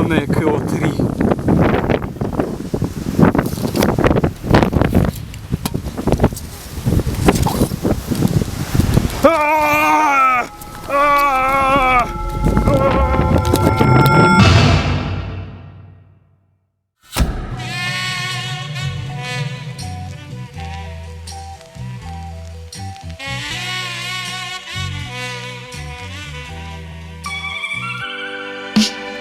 зеленое КО-3.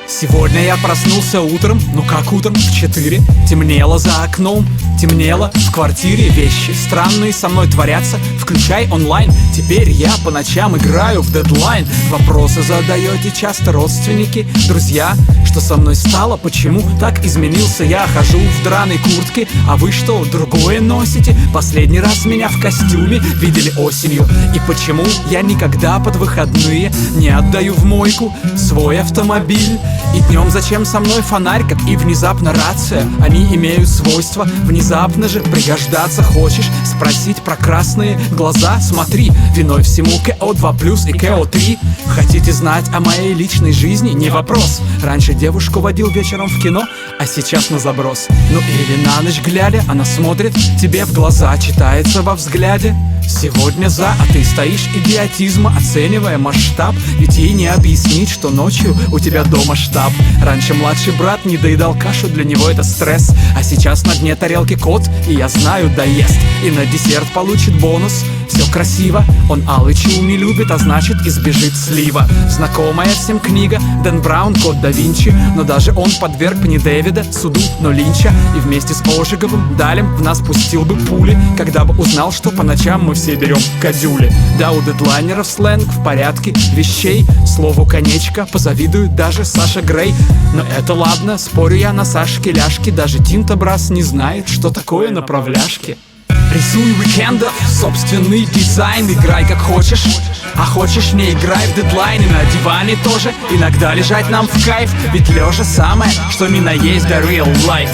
Сегодня я проснулся утром, ну как утром, в 4. Темнело за окном, темнело в квартире. Вещи странные со мной творятся, включай онлайн. Теперь я по ночам играю в Deadline. Вопросы задаете часто родственники, друзья. Что со мной стало, почему так изменился я? Хожу в драной куртке, а вы что, другое носите? Последний раз меня в костюме видели осенью. И почему я никогда под выходные не отдаю в мойку свой автомобиль? И днем зачем со мной фонарь, как и внезапно рация? Они имеют свойство внезапно же пригождаться. Хочешь спросить про красные глаза? Смотри, виной всему КО2+ и КО3. Хотите знать о моей личной жизни? Не вопрос. Раньше девушку водил вечером в кино, а сейчас на заброс. Ну или на ночь глядя, она смотрит тебе в глаза, читается во взгляде. Сегодня за, а ты стоишь идиотизма, оценивая масштаб. Ведь ей не объяснить, что ночью у тебя дома штаб. Раньше младший брат не доедал кашу, для него это стресс. А сейчас на дне тарелки кот, и я знаю, доест. И на десерт получит бонус. Все красиво, он алычу не любит, а значит избежит слива. Знакомая всем книга Дэн Браун, Код да Винчи. Но даже он подверг не Дэвида суду, но Линча. И вместе с Ожеговым Далем в нас пустил бы пули, когда бы узнал, что по ночам мы все берем кадюли. Да, у дедлайнеров сленг в порядке вещей. Слову конечка позавидует даже Саша Грей. Но это ладно, спорю я на Сашке ляжки. Даже Тинто Брас не знает, что такое направляшки. Рисуй уикендов, собственный дизайн. Играй как хочешь, а хочешь не играй в дедлайны. На диване тоже иногда лежать нам в кайф. Ведь лежа самое, что ни на есть the real life.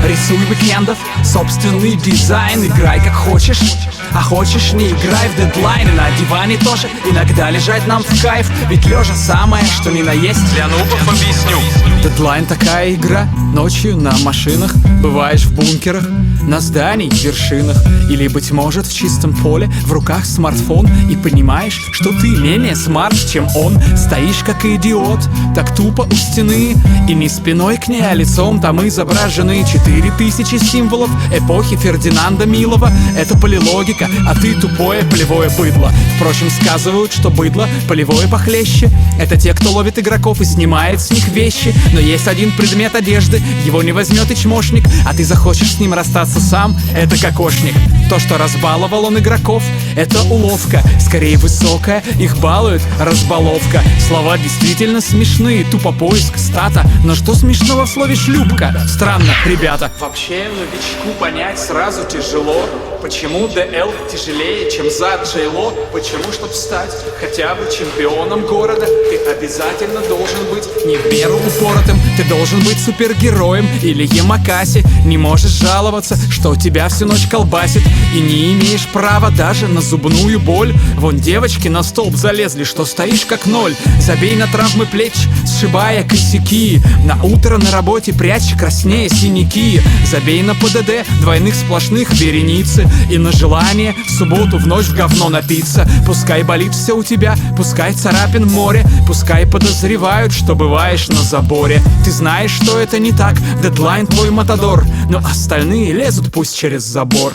Рисуй уикендов, собственный дизайн. Играй как хочешь, а хочешь не играй в дедлайны. На диване тоже иногда лежать нам в кайф. Ведь лежа самое, что ни на есть. Для нубов объясню. Дедлайн такая игра, ночью на машинах. Бываешь в бункерах, на зданий вершинах. Или, быть может, в чистом поле, в руках смартфон. И понимаешь, что ты менее смарт, чем он. Стоишь как идиот, так тупо у стены. И не спиной к ней, а лицом там изображены 4000 символов эпохи Фердинанда Милова. Это полилогика, а ты тупое полевое быдло. Впрочем, сказывают, что быдло полевое похлеще. Это те, кто ловит игроков и снимает с них вещи. Но есть один предмет одежды, его не возьмет и чмошник. А ты захочешь с ним расстаться сам, это кокошник. То, что разбаловал он игроков, это уловка. Скорее высокая, их балует разбаловка. Слова действительно смешные, тупо поиск стата. Но что смешного в слове шлюпка? Странно, ребята. Вообще новичку понять сразу тяжело. Почему ДЛ тяжелее, чем за Джейло? Почему, чтоб стать хотя бы чемпионом города, ты обязательно должен быть не в меру упоротым? Ты должен быть супергероем или Ямакаси. Не можешь жаловаться, что тебя всю ночь колбасит. И не имеешь права даже на зубную боль. Вон девочки на столб залезли, что стоишь как ноль. Забей на травмы плеч, сшибая косяки. На утро на работе прячь краснее синяки. Забей на ПДД двойных сплошных вереницы. И на желание в субботу в ночь в говно напиться. Пускай болит все у тебя, пускай царапин море. Пускай подозревают, что бываешь на заборе. Ты знаешь, что это не так, дедлайн твой матадор. Но остальные лезут пусть через забор.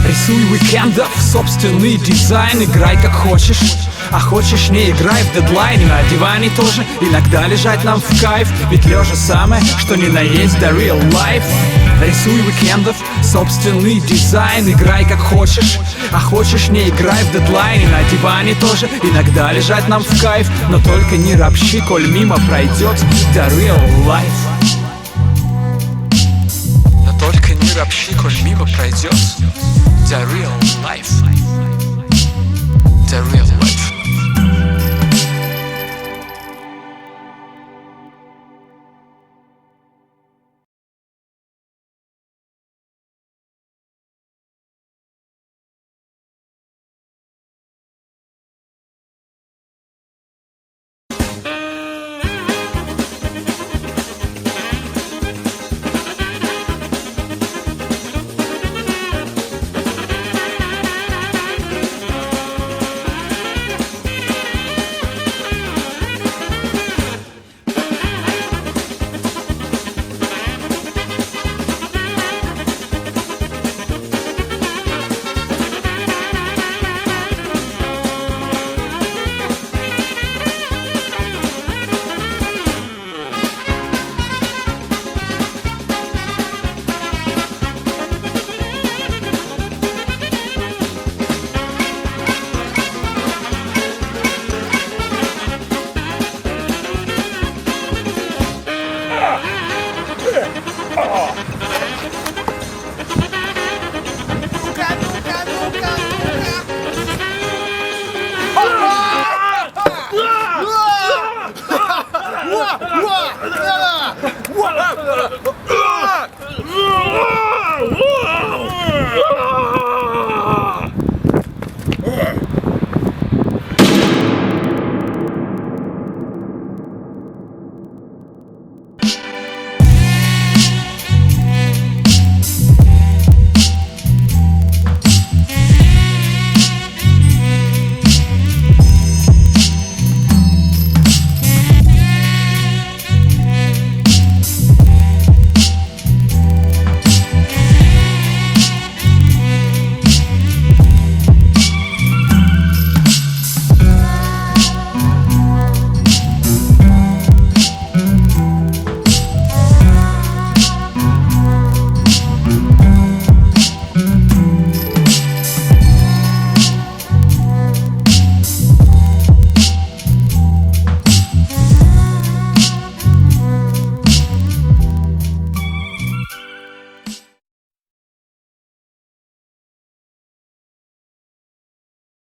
Рисуй уикендов, собственный дизайн. Играй как хочешь, а хочешь не играй в дедлайне. На диване тоже иногда лежать нам в кайф. Ведь лежа самое, что ни на есть the real life. Рисуй уикендов, собственный дизайн. Играй как хочешь, а хочешь не играй в дедлайне. На диване тоже иногда лежать нам в кайф. Но только не ропщи, коль мимо пройдет the real life. Но только не ропщи, коль мимо пройдет the real life. The real life.